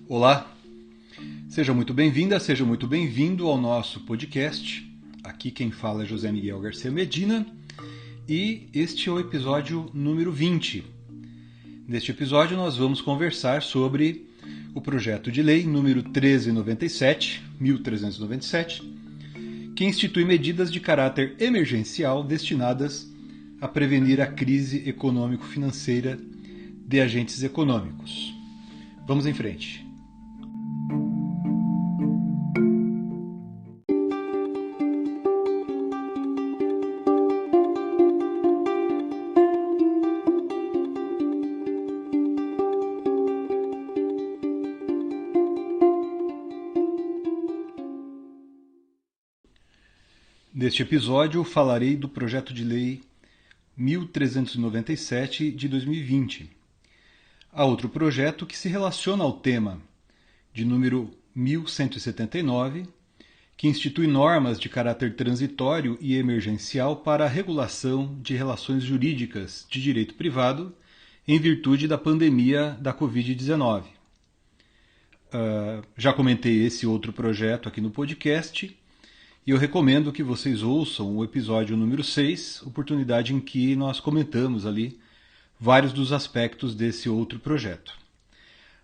Olá, seja muito bem-vinda, seja muito bem-vindo ao nosso podcast. Aqui quem fala é José Miguel Garcia Medina e este é o episódio número 20. Neste episódio nós vamos conversar sobre o projeto de lei número 1397, que institui medidas de caráter emergencial destinadas a prevenir a crise econômico-financeira de agentes econômicos. Vamos em frente. Neste episódio falarei do projeto de lei 1397 de 2020. Há outro projeto que se relaciona ao tema, de número 1179, que institui normas de caráter transitório e emergencial para a regulação de relações jurídicas de direito privado em virtude da pandemia da Covid-19. Já comentei esse outro projeto aqui no podcast, e eu recomendo que vocês ouçam o episódio número 6, oportunidade em que nós comentamos ali vários dos aspectos desse outro projeto.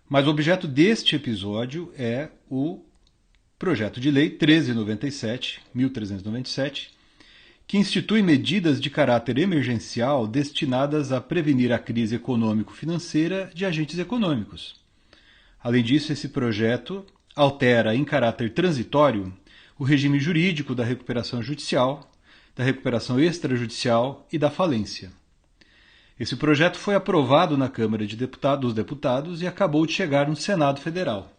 Mas o objeto deste episódio é o projeto de lei 1397, que institui medidas de caráter emergencial destinadas a prevenir a crise econômico-financeira de agentes econômicos. Além disso, esse projeto altera em caráter transitório o regime jurídico da recuperação judicial, da recuperação extrajudicial e da falência. Esse projeto foi aprovado na Câmara dos Deputados e acabou de chegar no Senado Federal.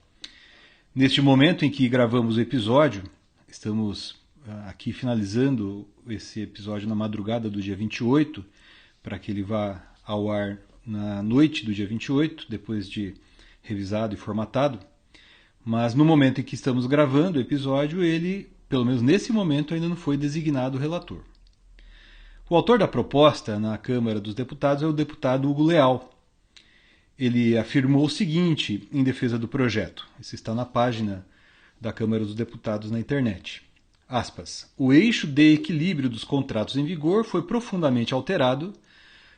Neste momento em que gravamos o episódio, estamos aqui finalizando esse episódio na madrugada do dia 28, para que ele vá ao ar na noite do dia 28, depois de revisado e formatado. Mas no momento em que estamos gravando o episódio, ele, pelo menos nesse momento, ainda não foi designado relator. O autor da proposta na Câmara dos Deputados é o deputado Hugo Leal. Ele afirmou o seguinte em defesa do projeto. Isso está na página da Câmara dos Deputados na internet. Aspas, o eixo de equilíbrio dos contratos em vigor foi profundamente alterado,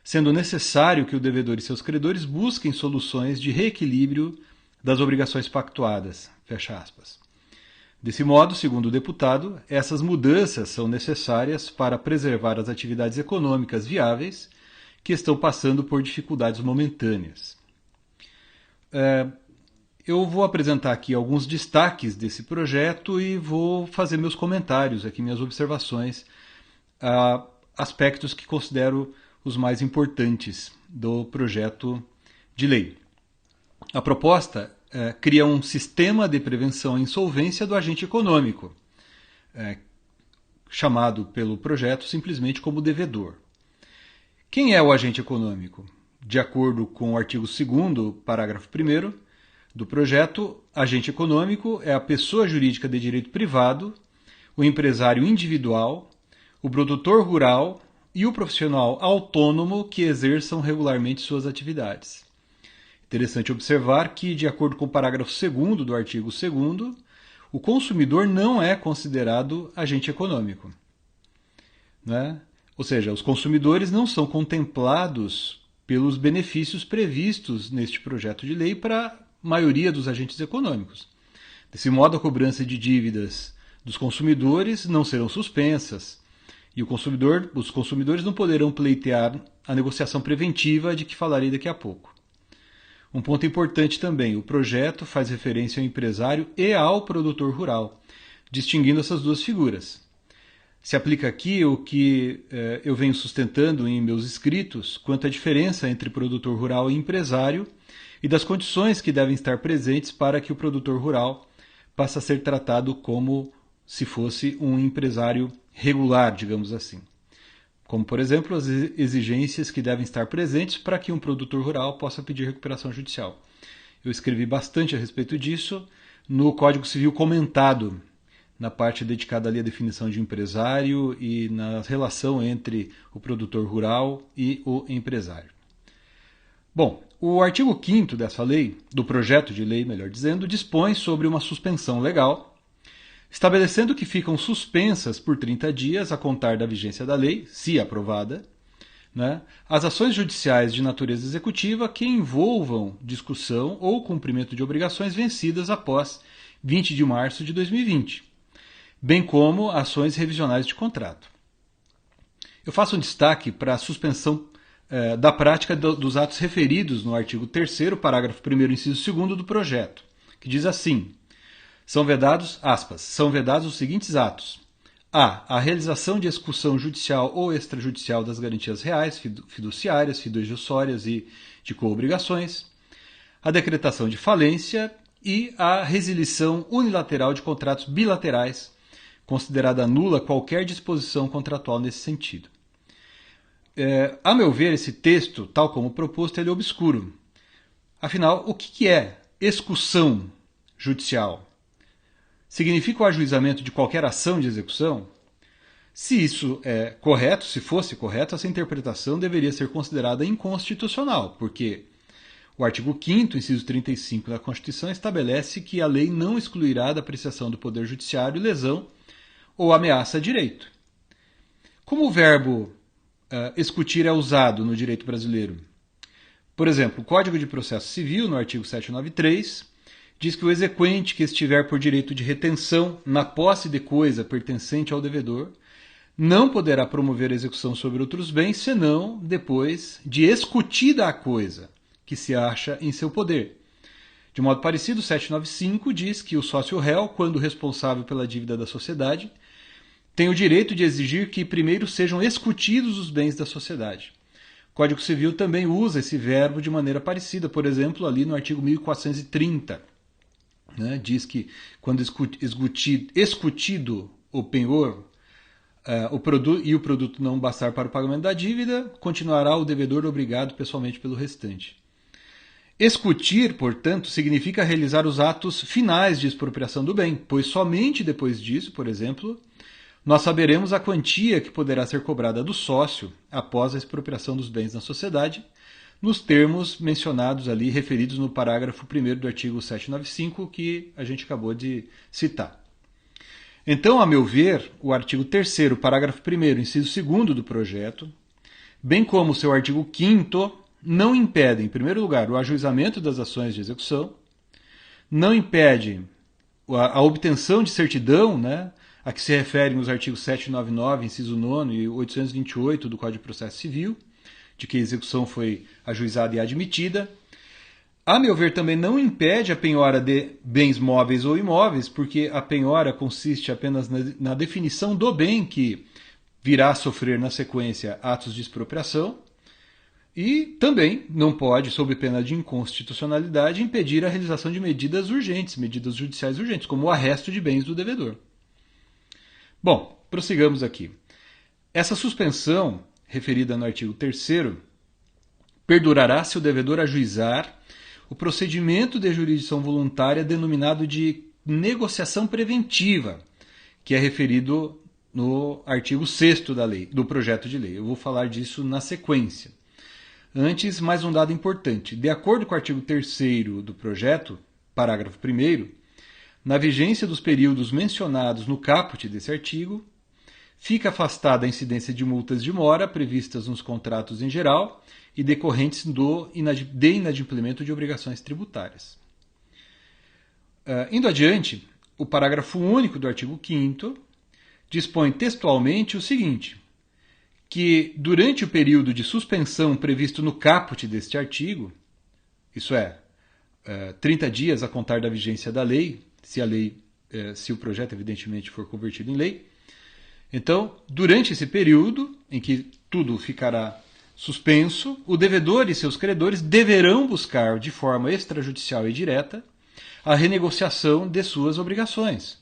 sendo necessário que o devedor e seus credores busquem soluções de reequilíbrio das obrigações pactuadas. Fecha aspas. Desse modo, segundo o deputado, essas mudanças são necessárias para preservar as atividades econômicas viáveis que estão passando por dificuldades momentâneas. Eu vou apresentar aqui alguns destaques desse projeto e vou fazer meus comentários, aqui minhas observações a aspectos que considero os mais importantes do projeto de lei. A proposta cria um sistema de prevenção à insolvência do agente econômico, chamado pelo projeto simplesmente como devedor. Quem é o agente econômico? De acordo com o artigo 2º, parágrafo 1º do projeto, agente econômico é a pessoa jurídica de direito privado, o empresário individual, o produtor rural e o profissional autônomo que exerçam regularmente suas atividades. Interessante observar que, de acordo com o parágrafo 2º do artigo 2º, o consumidor não é considerado agente econômico. Né? Ou seja, os consumidores não são contemplados pelos benefícios previstos neste projeto de lei para a maioria dos agentes econômicos. Desse modo, a cobrança de dívidas dos consumidores não serão suspensas e os consumidores não poderão pleitear a negociação preventiva de que falarei daqui a pouco. Um ponto importante também, o projeto faz referência ao empresário e ao produtor rural, distinguindo essas duas figuras. Se aplica aqui o que eu venho sustentando em meus escritos quanto à diferença entre produtor rural e empresário e das condições que devem estar presentes para que o produtor rural passe a ser tratado como se fosse um empresário regular, digamos assim. Como, por exemplo, as exigências que devem estar presentes para que um produtor rural possa pedir recuperação judicial. Eu escrevi bastante a respeito disso no Código Civil comentado na parte dedicada ali à definição de empresário e na relação entre o produtor rural e o empresário. Bom, o artigo 5º dessa lei, do projeto de lei, melhor dizendo, dispõe sobre uma suspensão legal, estabelecendo que ficam suspensas por 30 dias a contar da vigência da lei, se aprovada, né, as ações judiciais de natureza executiva que envolvam discussão ou cumprimento de obrigações vencidas após 20 de março de 2020, bem como ações revisionais de contrato. Eu faço um destaque para a suspensão da prática dos atos referidos no artigo 3º, parágrafo 1º, inciso 2º do projeto, que diz assim: são vedados os seguintes atos: a realização de execução judicial ou extrajudicial das garantias reais, fiduciárias, fidejussórias e de coobrigações, a decretação de falência e a resilição unilateral de contratos bilaterais, considerada nula qualquer disposição contratual nesse sentido. A meu ver, esse texto, tal como proposto, ele é obscuro. Afinal, o que é execução judicial? Significa o ajuizamento de qualquer ação de execução? Se isso é correto, se fosse correto, essa interpretação deveria ser considerada inconstitucional, porque o artigo 5º, inciso 35 da Constituição, estabelece que a lei não excluirá da apreciação do Poder Judiciário lesão ou ameaça a direito. Como o verbo excutir é usado no direito brasileiro? Por exemplo, o Código de Processo Civil, no artigo 793, diz que o exequente que estiver por direito de retenção na posse de coisa pertencente ao devedor não poderá promover a execução sobre outros bens, senão depois de excutida a coisa que se acha em seu poder. De modo parecido, o 795 diz que o sócio-réu, quando responsável pela dívida da sociedade, tem o direito de exigir que primeiro sejam excutidos os bens da sociedade. O Código Civil também usa esse verbo de maneira parecida, por exemplo, ali no artigo 1430. Né, diz que quando excutido o penhor e o produto não bastar para o pagamento da dívida, continuará o devedor obrigado pessoalmente pelo restante. Excutir, portanto, significa realizar os atos finais de expropriação do bem, pois somente depois disso, por exemplo, nós saberemos a quantia que poderá ser cobrada do sócio após a expropriação dos bens na sociedade, nos termos mencionados ali, referidos no parágrafo 1º do artigo 795, que a gente acabou de citar. Então, a meu ver, o artigo 3º, parágrafo 1º, inciso 2º do projeto, bem como o seu artigo 5º, não impedem, em primeiro lugar, o ajuizamento das ações de execução, não impede a obtenção de certidão, né, a que se referem os artigos 799, inciso 9 e 828 do Código de Processo Civil, de que a execução foi ajuizada e admitida. A meu ver, também não impede a penhora de bens móveis ou imóveis, porque a penhora consiste apenas na definição do bem que virá a sofrer na sequência atos de expropriação, e também não pode, sob pena de inconstitucionalidade, impedir a realização de medidas urgentes, medidas judiciais urgentes, como o arresto de bens do devedor. Bom, prossigamos aqui. Essa suspensão, referida no artigo 3º, perdurará se o devedor ajuizar o procedimento de jurisdição voluntária denominado de negociação preventiva, que é referido no artigo 6º da lei, do projeto de lei. Eu vou falar disso na sequência. Antes, mais um dado importante. De acordo com o artigo 3º do projeto, parágrafo 1º, na vigência dos períodos mencionados no caput desse artigo, fica afastada a incidência de multas de mora previstas nos contratos em geral e decorrentes de inadimplemento de obrigações tributárias. Indo adiante, o parágrafo único do artigo 5º dispõe textualmente o seguinte, que durante o período de suspensão previsto no caput deste artigo, isso é, 30 dias a contar da vigência da lei, se o projeto evidentemente for convertido em lei, então, durante esse período em que tudo ficará suspenso, o devedor e seus credores deverão buscar de forma extrajudicial e direta a renegociação de suas obrigações,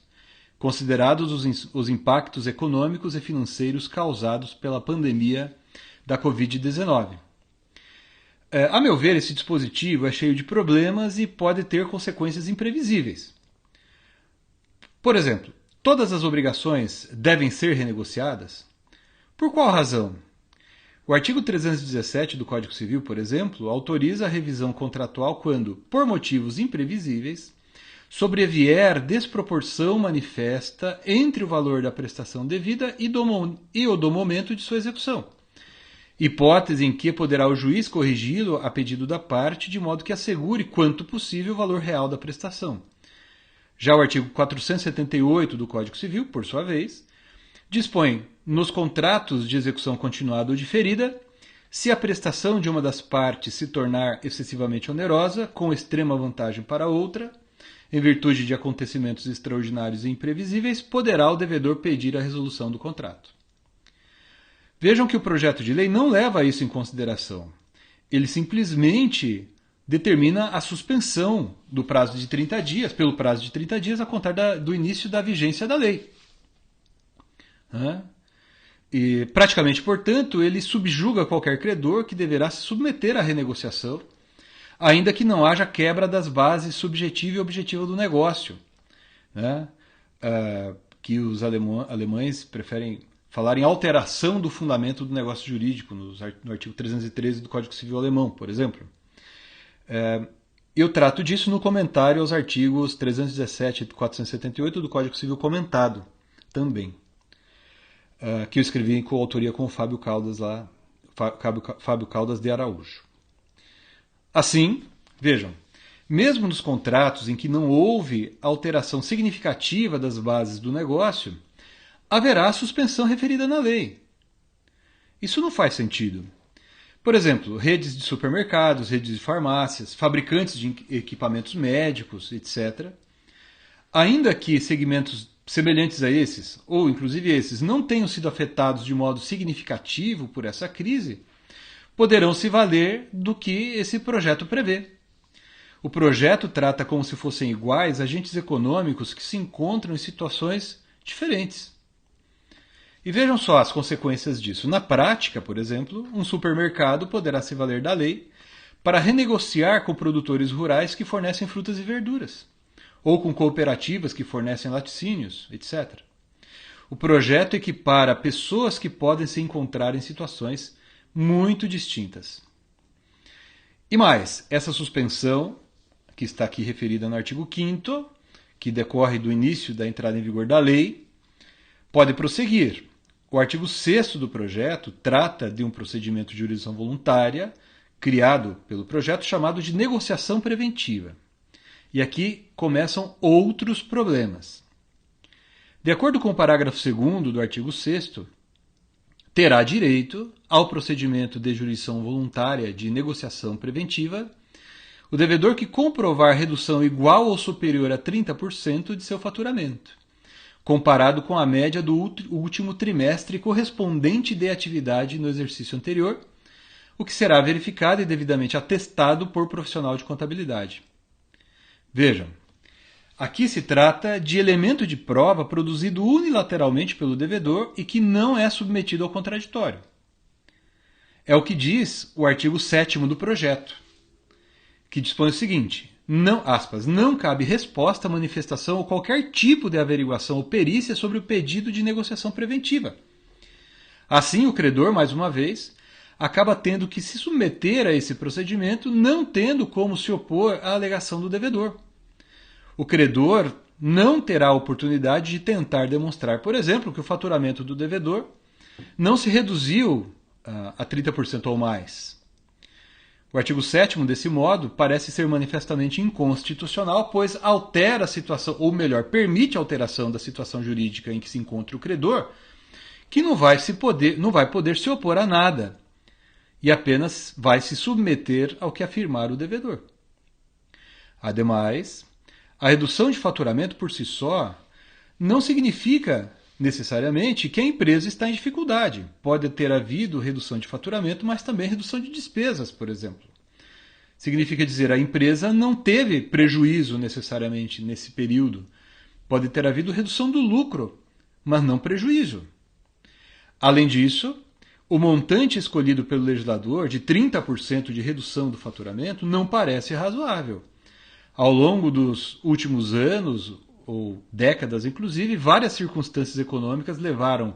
considerados os impactos econômicos e financeiros causados pela pandemia da Covid-19. A meu ver, esse dispositivo é cheio de problemas e pode ter consequências imprevisíveis. Por exemplo, todas as obrigações devem ser renegociadas? Por qual razão? O artigo 317 do Código Civil, por exemplo, autoriza a revisão contratual quando, por motivos imprevisíveis, sobrevier desproporção manifesta entre o valor da prestação devida e o do momento de sua execução. Hipótese em que poderá o juiz corrigi-lo a pedido da parte, de modo que assegure, quanto possível, o valor real da prestação. Já o artigo 478 do Código Civil, por sua vez, dispõe, nos contratos de execução continuada ou diferida, se a prestação de uma das partes se tornar excessivamente onerosa, com extrema vantagem para outra, em virtude de acontecimentos extraordinários e imprevisíveis, poderá o devedor pedir a resolução do contrato. Vejam que o projeto de lei não leva isso em consideração. Ele simplesmente determina a suspensão do prazo de 30 dias, pelo prazo de 30 dias a contar do início da vigência da lei. E, praticamente, portanto, ele subjuga qualquer credor que deverá se submeter à renegociação, ainda que não haja quebra das bases subjetiva e objetiva do negócio, que os alemães preferem falar em alteração do fundamento do negócio jurídico, no artigo 313 do Código Civil alemão, por exemplo. Eu trato disso no comentário aos artigos 317 e 478 do Código Civil comentado também, que eu escrevi em coautoria com o Fábio Caldas Fábio Caldas de Araújo. Assim, vejam, mesmo nos contratos em que não houve alteração significativa das bases do negócio, haverá a suspensão referida na lei. Isso não faz sentido. Por exemplo, redes de supermercados, redes de farmácias, fabricantes de equipamentos médicos, etc. Ainda que segmentos semelhantes a esses, ou inclusive esses, não tenham sido afetados de modo significativo por essa crise, poderão se valer do que esse projeto prevê. O projeto trata como se fossem iguais agentes econômicos que se encontram em situações diferentes. E vejam só as consequências disso. Na prática, por exemplo, um supermercado poderá se valer da lei para renegociar com produtores rurais que fornecem frutas e verduras, ou com cooperativas que fornecem laticínios, etc. O projeto equipara pessoas que podem se encontrar em situações muito distintas. E mais, essa suspensão, que está aqui referida no artigo 5º, que decorre do início da entrada em vigor da lei, pode prosseguir. O artigo 6º do projeto trata de um procedimento de jurisdição voluntária criado pelo projeto chamado de negociação preventiva. E aqui começam outros problemas. De acordo com o parágrafo 2º do artigo 6º, terá direito ao procedimento de jurisdição voluntária de negociação preventiva o devedor que comprovar redução igual ou superior a 30% de seu faturamento, comparado com a média do último trimestre correspondente de atividade no exercício anterior, o que será verificado e devidamente atestado por profissional de contabilidade. Vejam, aqui se trata de elemento de prova produzido unilateralmente pelo devedor e que não é submetido ao contraditório. É o que diz o artigo 7º do projeto, que dispõe o seguinte: não cabe resposta, manifestação ou qualquer tipo de averiguação ou perícia sobre o pedido de negociação preventiva. Assim, o credor, mais uma vez, acaba tendo que se submeter a esse procedimento, não tendo como se opor à alegação do devedor. O credor não terá a oportunidade de tentar demonstrar, por exemplo, que o faturamento do devedor não se reduziu a 30% ou mais. O artigo 7º, desse modo, parece ser manifestamente inconstitucional, pois altera a situação, ou melhor, permite a alteração da situação jurídica em que se encontra o credor, que não vai poder se opor a nada, e apenas vai se submeter ao que afirmar o devedor. Ademais, a redução de faturamento por si só não significa necessariamente que a empresa está em dificuldade. Pode ter havido redução de faturamento, mas também redução de despesas, por exemplo. Significa dizer que a empresa não teve prejuízo necessariamente nesse período. Pode ter havido redução do lucro, mas não prejuízo. Além disso, o montante escolhido pelo legislador de 30% de redução do faturamento não parece razoável. Ao longo dos últimos anos, ou décadas inclusive, várias circunstâncias econômicas levaram,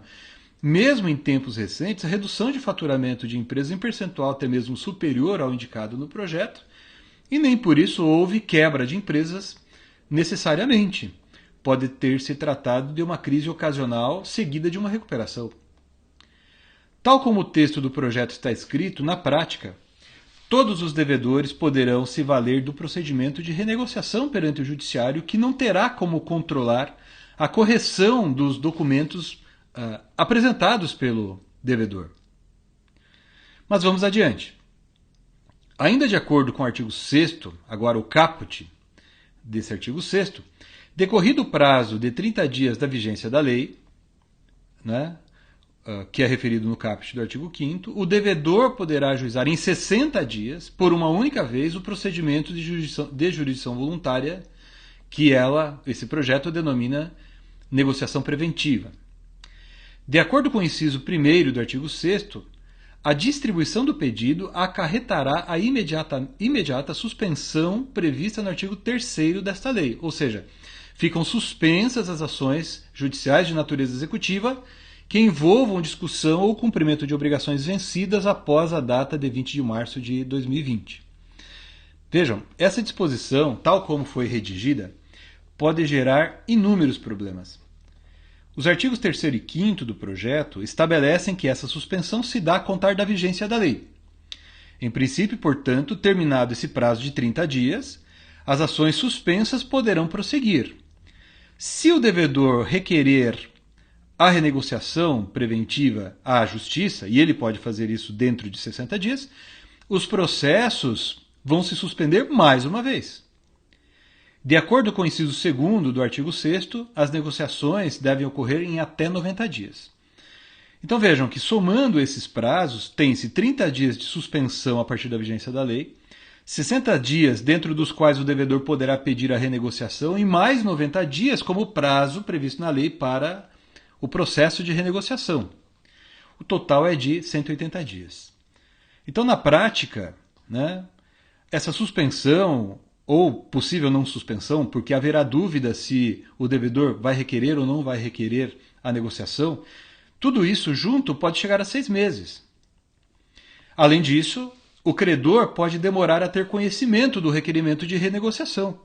mesmo em tempos recentes, a redução de faturamento de empresas em percentual até mesmo superior ao indicado no projeto, e nem por isso houve quebra de empresas necessariamente. Pode ter se tratado de uma crise ocasional seguida de uma recuperação. Tal como o texto do projeto está escrito, na prática, todos os devedores poderão se valer do procedimento de renegociação perante o judiciário, que não terá como controlar a correção dos documentos apresentados pelo devedor. Mas vamos adiante. Ainda de acordo com o artigo 6º, agora o caput desse artigo 6º, decorrido o prazo de 30 dias da vigência da lei, né, que é referido no caput do artigo 5º, o devedor poderá ajuizar em 60 dias, por uma única vez, o procedimento de jurisdição voluntária, que esse projeto denomina negociação preventiva. De acordo com o inciso 1º do artigo 6º, a distribuição do pedido acarretará a imediata suspensão prevista no artigo 3º desta lei, ou seja, ficam suspensas as ações judiciais de natureza executiva que envolvam discussão ou cumprimento de obrigações vencidas após a data de 20 de março de 2020. Vejam, essa disposição, tal como foi redigida, pode gerar inúmeros problemas. Os artigos 3º e 5º do projeto estabelecem que essa suspensão se dá a contar da vigência da lei. Em princípio, portanto, terminado esse prazo de 30 dias, as ações suspensas poderão prosseguir. Se o devedor requerer a renegociação preventiva à Justiça, e ele pode fazer isso dentro de 60 dias, os processos vão se suspender mais uma vez. De acordo com o inciso 2º do artigo 6º, as negociações devem ocorrer em até 90 dias. Então vejam que, somando esses prazos, tem-se 30 dias de suspensão a partir da vigência da lei, 60 dias dentro dos quais o devedor poderá pedir a renegociação e mais 90 dias como prazo previsto na lei para o processo de renegociação. O total é de 180 dias. Então, na prática, né, essa suspensão, ou possível não suspensão, porque haverá dúvida se o devedor vai requerer ou não vai requerer a negociação, tudo isso junto pode chegar a 6 meses. Além disso, o credor pode demorar a ter conhecimento do requerimento de renegociação.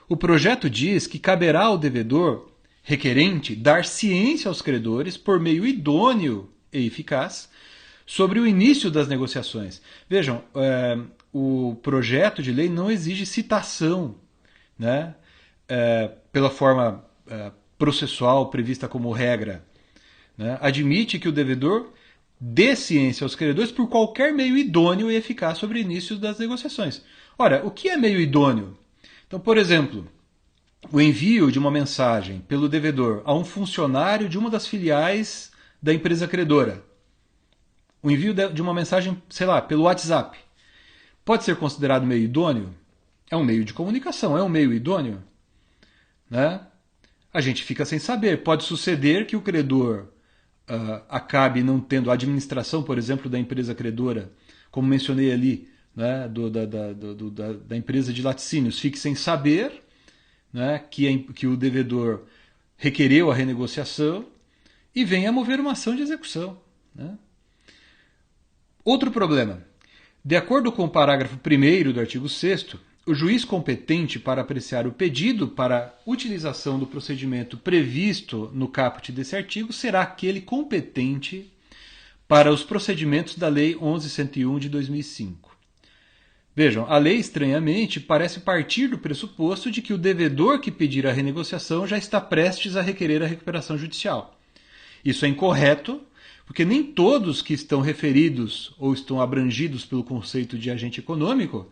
O projeto diz que caberá ao devedor requerente dar ciência aos credores por meio idôneo e eficaz sobre o início das negociações. Vejam, o projeto de lei não exige citação, né, pela forma processual prevista como regra. Né, admite que o devedor dê ciência aos credores por qualquer meio idôneo e eficaz sobre o início das negociações. Ora, o que é meio idôneo? Então, por exemplo, o envio de uma mensagem pelo devedor a um funcionário de uma das filiais da empresa credora. O envio de uma mensagem, sei lá, pelo WhatsApp. Pode ser considerado meio idôneo? É um meio de comunicação, é um meio idôneo? Né? A gente fica sem saber. Pode suceder que o credor acabe não tendo a administração, por exemplo, da empresa credora, como mencionei ali, né, da empresa de laticínios, fique sem saber, né, que o devedor requereu a renegociação e venha a mover uma ação de execução. Né? Outro problema. De acordo com o parágrafo 1º do artigo 6º, o juiz competente para apreciar o pedido para utilização do procedimento previsto no caput desse artigo será aquele competente para os procedimentos da Lei 11.101 de 2005. Vejam, a lei, estranhamente, parece partir do pressuposto de que o devedor que pedir a renegociação já está prestes a requerer a recuperação judicial. Isso é incorreto, porque nem todos que estão referidos ou estão abrangidos pelo conceito de agente econômico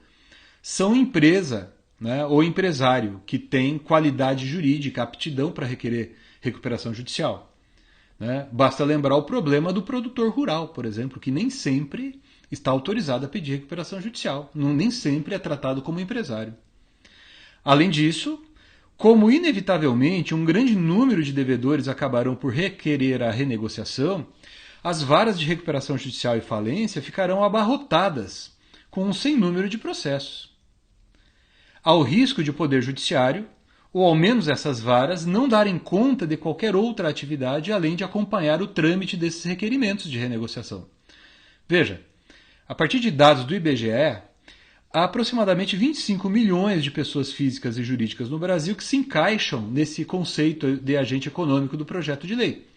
são empresa, né, ou empresário que tem qualidade jurídica, aptidão para requerer recuperação judicial. Né? Basta lembrar o problema do produtor rural, por exemplo, que nem sempre está autorizado a pedir recuperação judicial, nem sempre é tratado como empresário. Além disso, como inevitavelmente um grande número de devedores acabarão por requerer a renegociação, as varas de recuperação judicial e falência ficarão abarrotadas com um sem número de processos. Há o risco de o Poder Judiciário, ou ao menos essas varas, não darem conta de qualquer outra atividade além de acompanhar o trâmite desses requerimentos de renegociação. Veja, a partir de dados do IBGE, há aproximadamente 25 milhões de pessoas físicas e jurídicas no Brasil que se encaixam nesse conceito de agente econômico do projeto de lei.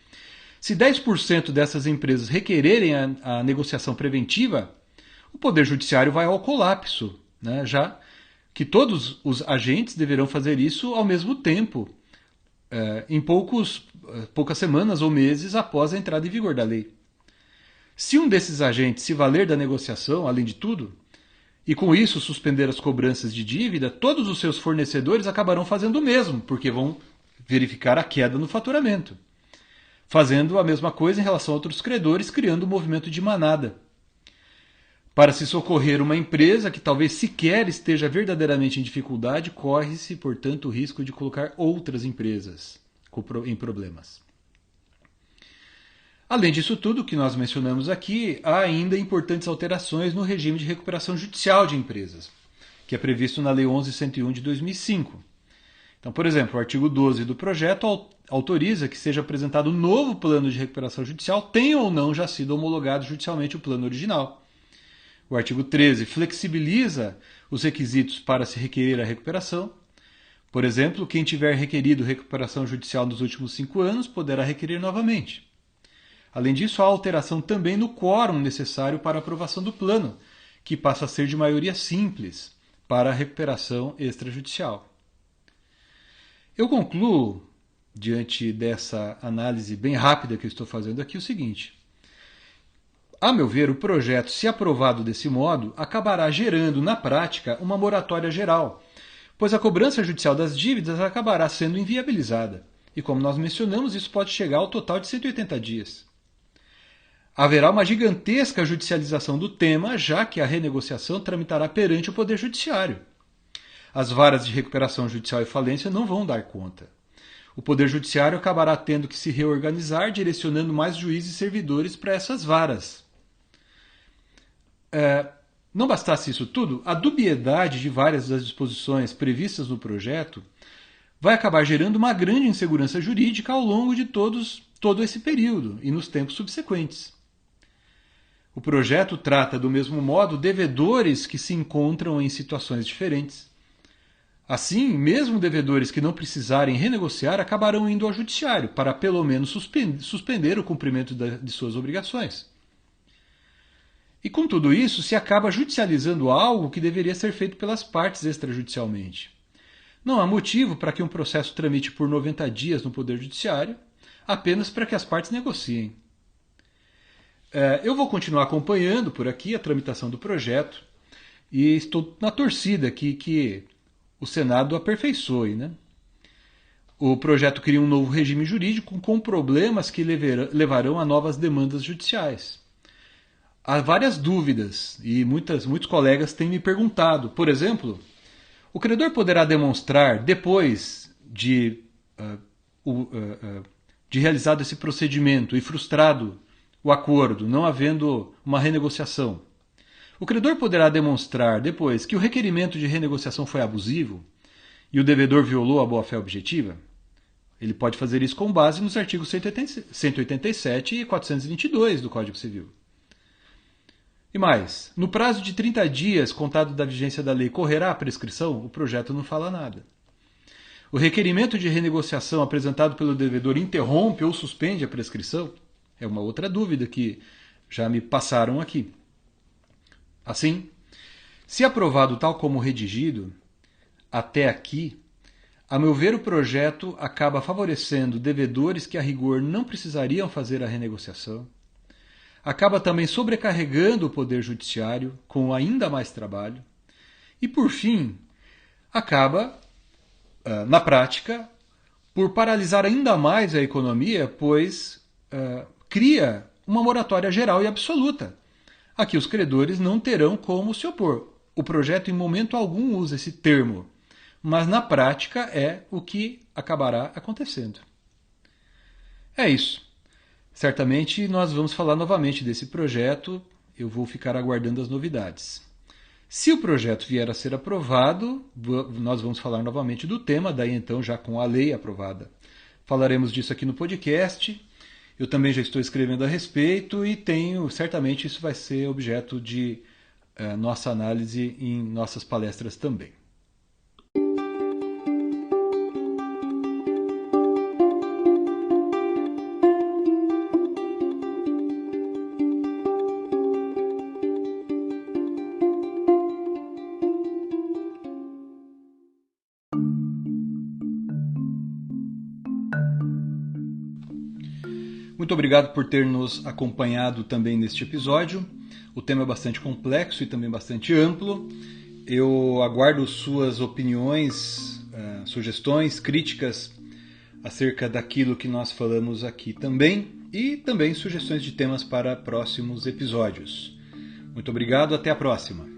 Se 10% dessas empresas requererem a negociação preventiva, o Poder Judiciário vai ao colapso, né? Já que todos os agentes deverão fazer isso ao mesmo tempo, em poucas semanas ou meses após a entrada em vigor da lei. Se um desses agentes se valer da negociação, além de tudo, e com isso suspender as cobranças de dívida, todos os seus fornecedores acabarão fazendo o mesmo, porque vão verificar a queda no faturamento. Fazendo a mesma coisa em relação a outros credores, criando um movimento de manada. Para se socorrer uma empresa que talvez sequer esteja verdadeiramente em dificuldade, corre-se, portanto, o risco de colocar outras empresas em problemas. Além disso tudo que nós mencionamos aqui, há ainda importantes alterações no regime de recuperação judicial de empresas, que é previsto na Lei 11.101 de 2005. Então, por exemplo, o artigo 12 do projeto autoriza que seja apresentado um novo plano de recuperação judicial, tenha ou não já sido homologado judicialmente o plano original. O artigo 13 flexibiliza os requisitos para se requerer a recuperação. Por exemplo, quem tiver requerido recuperação judicial nos últimos 5 anos poderá requerer novamente. Além disso, há alteração também no quórum necessário para a aprovação do plano, que passa a ser de maioria simples para a recuperação extrajudicial. Eu concluo, diante dessa análise bem rápida que eu estou fazendo aqui, o seguinte. A meu ver, o projeto, se aprovado desse modo, acabará gerando, na prática, uma moratória geral, pois a cobrança judicial das dívidas acabará sendo inviabilizada. E como nós mencionamos, isso pode chegar ao total de 180 dias. Haverá uma gigantesca judicialização do tema, já que a renegociação tramitará perante o Poder Judiciário. As varas de recuperação judicial e falência não vão dar conta. O Poder Judiciário acabará tendo que se reorganizar, direcionando mais juízes e servidores para essas varas. Não bastasse isso tudo, a dubiedade de várias das disposições previstas no projeto vai acabar gerando uma grande insegurança jurídica ao longo de todo esse período e nos tempos subsequentes. O projeto trata, do mesmo modo, devedores que se encontram em situações diferentes. Assim, mesmo devedores que não precisarem renegociar acabarão indo ao judiciário para, pelo menos, suspender o cumprimento de suas obrigações. E com tudo isso, se acaba judicializando algo que deveria ser feito pelas partes extrajudicialmente. Não há motivo para que um processo tramite por 90 dias no Poder Judiciário, apenas para que as partes negociem. Eu vou continuar acompanhando por aqui a tramitação do projeto e estou na torcida aqui que o Senado aperfeiçoe, né? O projeto cria um novo regime jurídico com problemas que levarão a novas demandas judiciais. Há várias dúvidas e muitos colegas têm me perguntado. Por exemplo, o credor poderá demonstrar, depois de realizado esse procedimento e frustrado o acordo, não havendo uma renegociação, o credor poderá demonstrar depois que o requerimento de renegociação foi abusivo e o devedor violou a boa-fé objetiva? Ele pode fazer isso com base nos artigos 187 e 422 do Código Civil. E mais, no prazo de 30 dias contado da vigência da lei correrá a prescrição? O projeto não fala nada. O requerimento de renegociação apresentado pelo devedor interrompe ou suspende a prescrição? É uma outra dúvida que já me passaram aqui. Assim, se aprovado tal como redigido, até aqui, a meu ver, o projeto acaba favorecendo devedores que a rigor não precisariam fazer a renegociação, acaba também sobrecarregando o Poder Judiciário com ainda mais trabalho e, por fim, acaba, na prática, por paralisar ainda mais a economia, pois cria uma moratória geral e absoluta. Aqui os credores não terão como se opor. O projeto em momento algum usa esse termo, mas na prática é o que acabará acontecendo. É isso. Certamente nós vamos falar novamente desse projeto, eu vou ficar aguardando as novidades. Se o projeto vier a ser aprovado, nós vamos falar novamente do tema, daí então já com a lei aprovada. Falaremos disso aqui no podcast. Eu também já estou escrevendo a respeito e certamente isso vai ser objeto de nossa análise em nossas palestras também. Muito obrigado por ter nos acompanhado também neste episódio. O tema é bastante complexo e também bastante amplo. Eu aguardo suas opiniões, sugestões, críticas acerca daquilo que nós falamos aqui também e também sugestões de temas para próximos episódios. Muito obrigado, até a próxima!